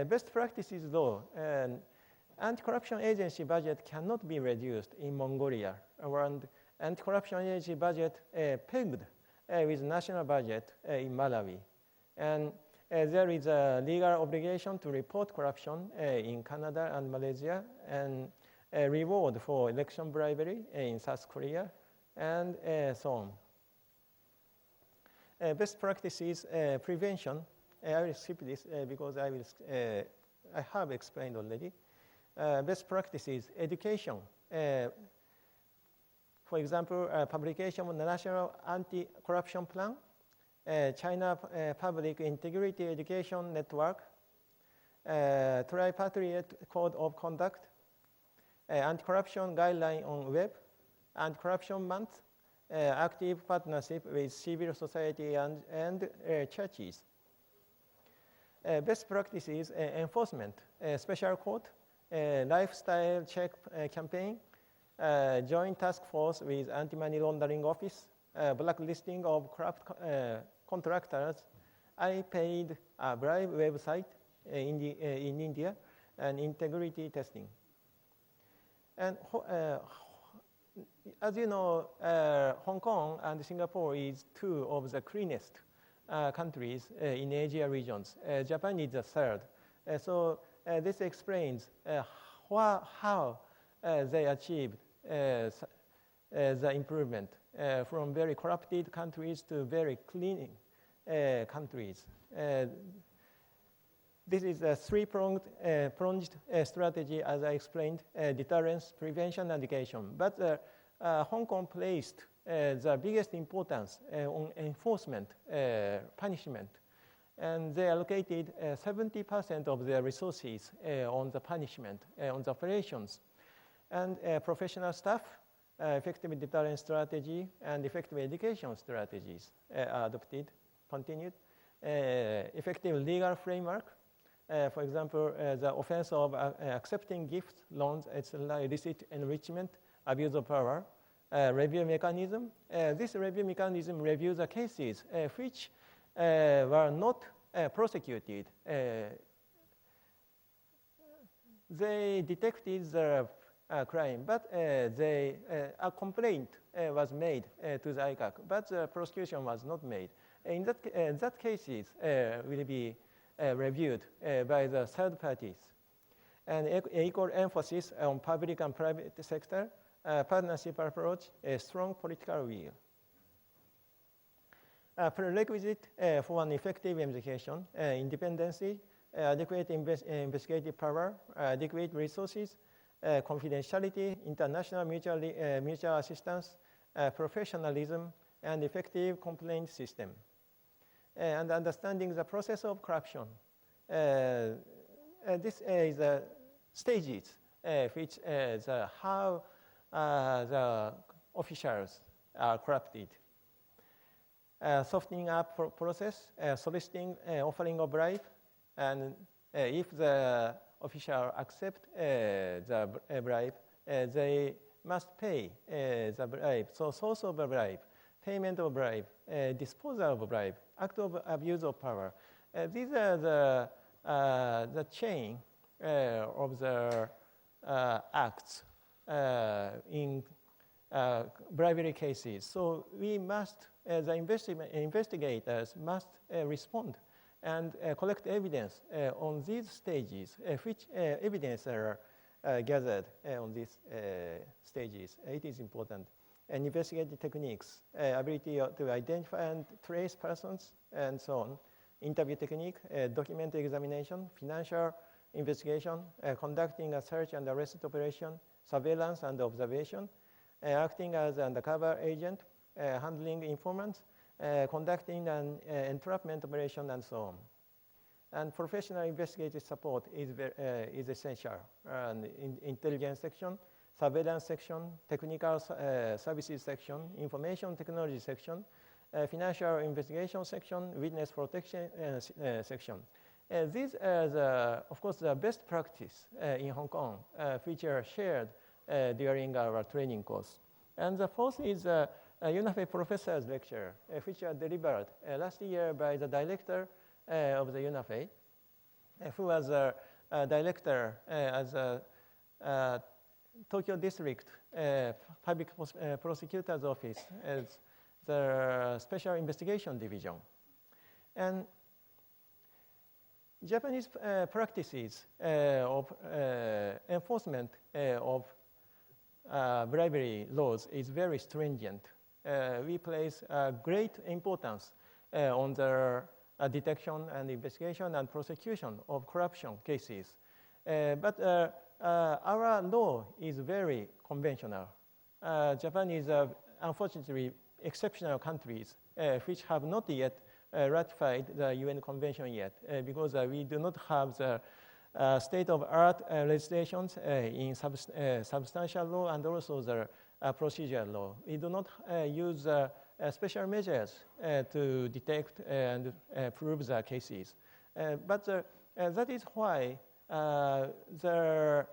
best practices law and anti-corruption agency budget cannot be reduced in Mongolia, and anti-corruption agency budget pegged with national budget in Malawi. And there is a legal obligation to report corruption in Canada and Malaysia, and a reward for election bribery in South Korea, and so on. Best practices prevention. I will skip this because I have explained already. Best practices education. For example, publication of the National Anti-Corruption Plan, China Public Integrity Education Network, Tripartite Code of Conduct, Anti-Corruption Guideline on Web, Anti-Corruption Month, active partnership with civil society and churches. Best practices enforcement, special court, lifestyle check campaign, joint task force with anti-money laundering office, blacklisting of corrupt contractors, I paid a bribe website in India, and integrity testing. And as you know, Hong Kong and Singapore is two of the cleanest countries in Asia regions. Japan is the third. So this explains how they achieved the improvement from very corrupted countries to very clean countries. This is a three-pronged strategy, as I explained, deterrence, prevention, and education. But Hong Kong placed the biggest importance on enforcement, punishment. And they allocated 70% of their resources on the punishment, on the operations. And professional staff, effective deterrence strategy, and effective education strategies are adopted, continued. Effective legal framework, for example, the offense of accepting gifts, loans, etc., illicit enrichment, abuse of power, review mechanism. This review mechanism reviews the cases which were not prosecuted. They detected the crime, but a complaint was made to the ICAC, but the prosecution was not made. In that cases will be reviewed by the third parties. And equal emphasis on public and private sector, partnership approach, a strong political will. Prerequisite for an effective investigation, independency, adequate investigative power, adequate resources, confidentiality, international mutual assistance, professionalism, and effective complaint system. And understanding the process of corruption. This is the stages which how the officials are corrupted. Softening up process, soliciting, offering of bribe, and if the official accept the bribe, they must pay the bribe. So source of a bribe, payment of bribe, disposal of bribe, act of abuse of power. These are the chain of the acts in bribery cases. So we must, the investigators must respond and collect evidence on these stages, which evidence are gathered on these stages. It is important. And investigative techniques, ability to identify and trace persons, and so on. Interview technique, document examination, financial investigation, conducting a search and arrest operation, surveillance and observation, acting as an undercover agent, handling informants, conducting an entrapment operation, and so on. And professional investigative support is essential. And intelligence section, surveillance section, technical services section, information technology section, financial investigation section, witness protection section. These are, of course, the best practice in Hong Kong, which are shared during our training course. And the fourth is a UNAFE professor's lecture, which are delivered last year by the director of the UNAFE. who was a director as a Tokyo District Public Prosecutor's Office as the Special Investigation Division. And Japanese practices of enforcement of bribery laws is very stringent. We place great importance on the detection and investigation and prosecution of corruption cases. But our law is very conventional. Japan is unfortunately exceptional countries which have not yet ratified the UN Convention yet because we do not have the state-of-art legislations in substantial law and also the procedural law. We do not use special measures to detect and prove the cases. But that is why the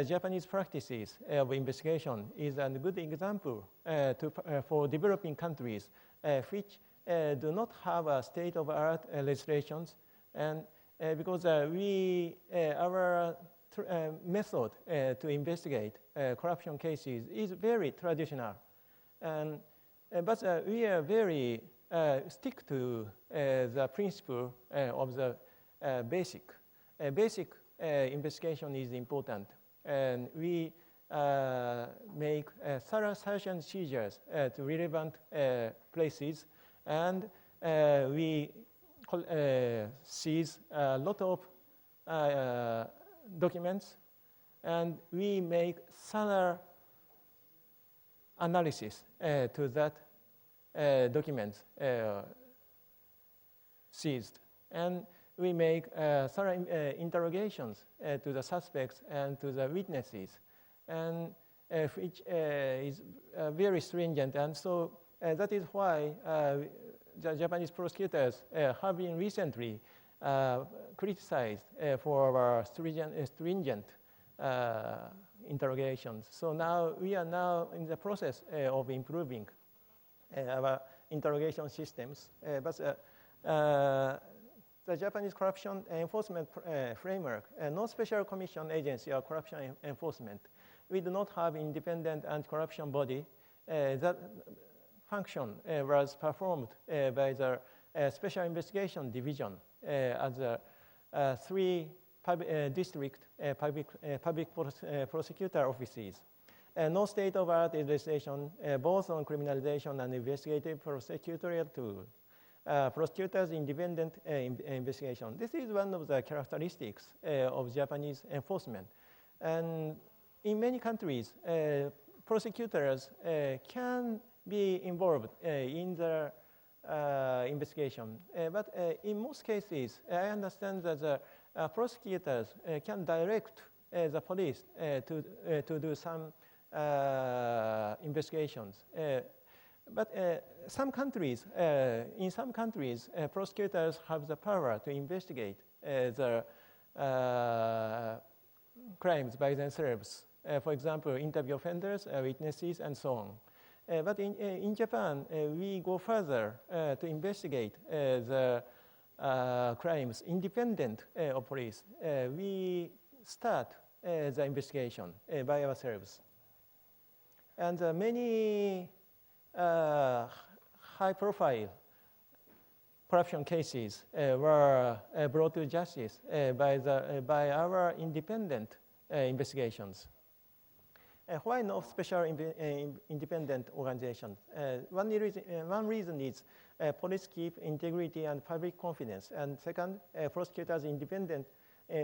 Japanese practices of investigation is a good example for developing countries which do not have a state-of-art legislations, and because our method to investigate corruption cases is very traditional, and but we are very stick to the principle of the basic investigation is important, and we make thorough search and seizures to relevant places, and we seize a lot of documents, and we make thorough analysis to that documents seized, and we make thorough interrogations to the suspects and to the witnesses, and which is very stringent. And so that is why the Japanese prosecutors have been recently criticized for our stringent interrogations. So now we are now in the process of improving our interrogation systems. But the Japanese corruption enforcement framework, no special commission agency or corruption enforcement. We do not have independent anti-corruption body. That function was performed by the Special Investigation Division at the 3 district public prosecutor offices. No state-of-art legislation, both on criminalization and investigative prosecutorial tool. Prosecutors' independent investigation. This is one of the characteristics of Japanese enforcement. And in many countries, prosecutors can be involved in the investigation. But in most cases, I understand that the prosecutors can direct the police to do some investigations. But some countries, in some countries, prosecutors have the power to investigate the crimes by themselves. For example, interview offenders, witnesses, and so on. But in Japan, we go further to investigate the crimes independent of police. We start the investigation by ourselves. And many high-profile corruption cases were brought to justice by our independent investigations. Why no special independent organizations? One reason is police keep integrity and public confidence, and second, prosecutors independent,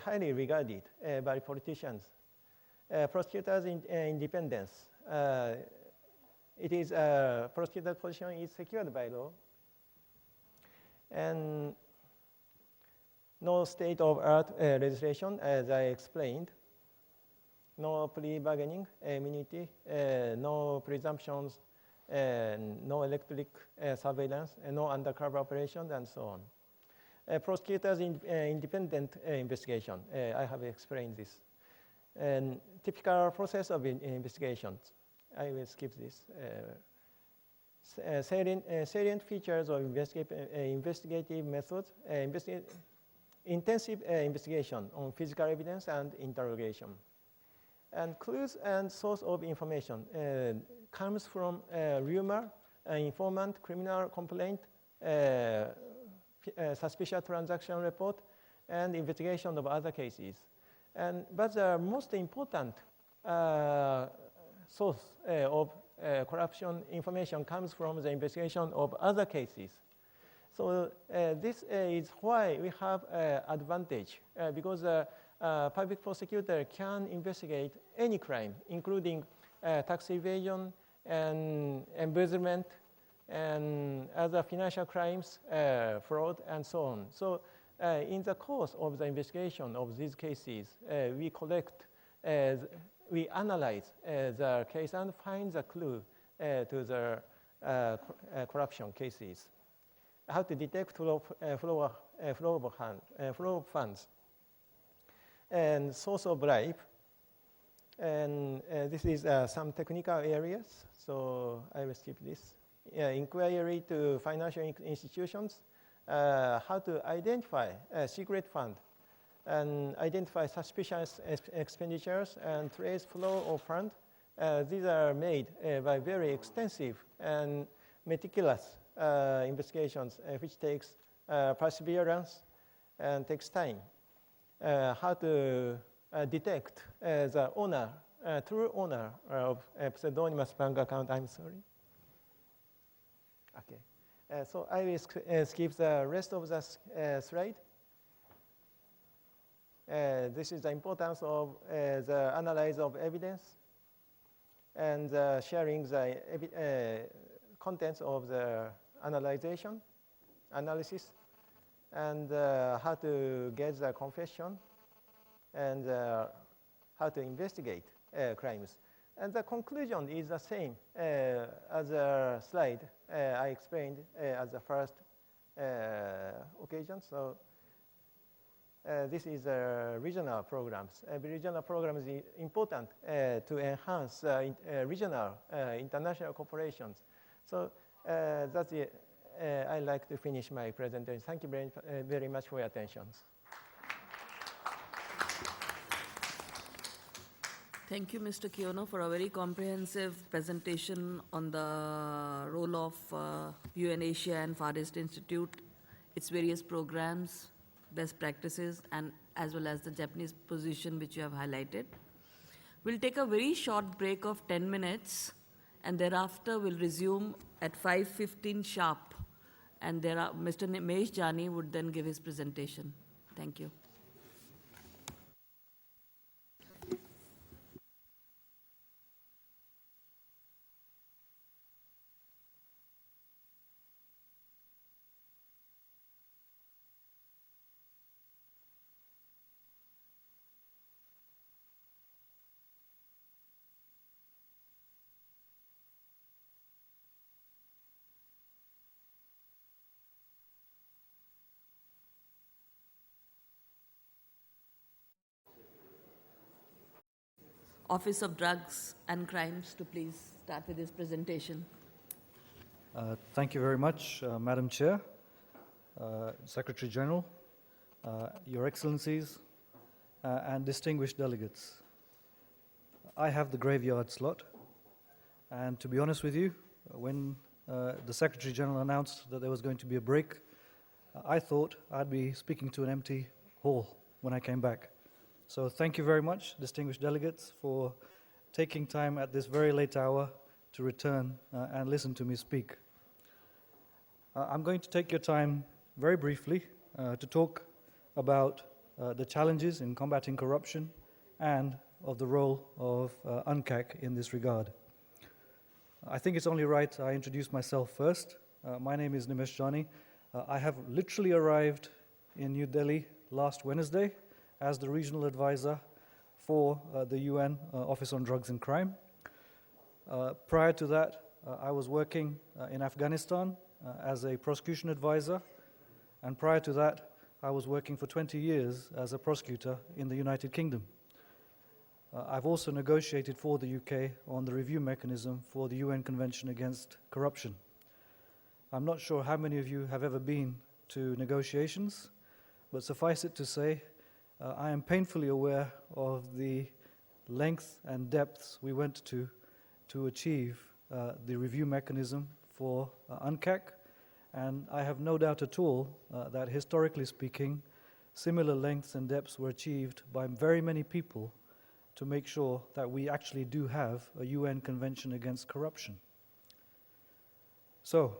highly regarded by politicians. Prosecutors' independence. It is prosecutor's position is secured by law, and no state-of-art legislation, as I explained. No plea bargaining immunity, no presumptions, no electric surveillance, no undercover operations, and so on. Prosecutors' independent investigation. I have explained this. And typical process of investigations. I will skip this. Salient features of investigative methods. intensive investigation on physical evidence and interrogation. And clues and source of information comes from rumor, informant, criminal complaint, suspicious transaction report, and investigation of other cases. But the most important source of corruption information comes from the investigation of other cases. So this is why we have advantage, because public prosecutor can investigate any crime, including tax evasion and embezzlement and other financial crimes, fraud, and so on. So in the course of the investigation of these cases, we collect, we analyze the case and find the clue to the corruption cases. How to detect flow of funds, and source of bribe. And this is some technical areas, so I will skip this. Inquiry to financial institutions, how to identify a secret fund, and identify suspicious expenditures and trace flow of fund. These are made by very extensive and meticulous investigations, which takes perseverance and takes time. How to detect the owner, true owner of a pseudonymous bank account. I'm sorry. Okay. So I will skip the rest of the slide. This is the importance of the analysis of evidence and sharing the contents of the analysis, and how to get the confession, and how to investigate crimes. And the conclusion is the same as the slide I explained as the first occasion. So this is regional programs. Regional programs is important to enhance regional international cooperations. So that's it. I'd like to finish my presentation. Thank you very much for your attention. Thank you, Mr. Kiyono, for a very comprehensive presentation on the role of UN Asia and Far East Institute, its various programs, best practices, and as well as the Japanese position which you have highlighted. We'll take a very short break of 10 minutes, and thereafter we'll resume at 5:15 sharp. And Mr. Nimesh Jani would then give his presentation. Thank you. Office of Drugs and Crimes to please start with his presentation. Thank you very much, Madam Chair, Secretary General, Your Excellencies, and distinguished delegates. I have the graveyard slot, and to be honest with you, when the Secretary General announced that there was going to be a break, I thought I'd be speaking to an empty hall when I came back. So thank you very much, distinguished delegates, for taking time at this very late hour to return and listen to me speak. I'm going to take your time very briefly to talk about the challenges in combating corruption and of the role of UNCAC in this regard. I think it's only right I introduce myself first. My name is Nimesh Jani. I have literally arrived in New Delhi last Wednesday as the regional advisor for the UN Office on Drugs and Crime. Prior to that, I was working in Afghanistan as a prosecution advisor, and prior to that, I was working for 20 years as a prosecutor in the United Kingdom. I've also negotiated for the UK on the review mechanism for the UN Convention Against Corruption. I'm not sure how many of you have ever been to negotiations, but suffice it to say, I am painfully aware of the length and depths we went to achieve the review mechanism for UNCAC, and I have no doubt at all that historically speaking, similar lengths and depths were achieved by very many people to make sure that we actually do have a UN Convention Against Corruption. So,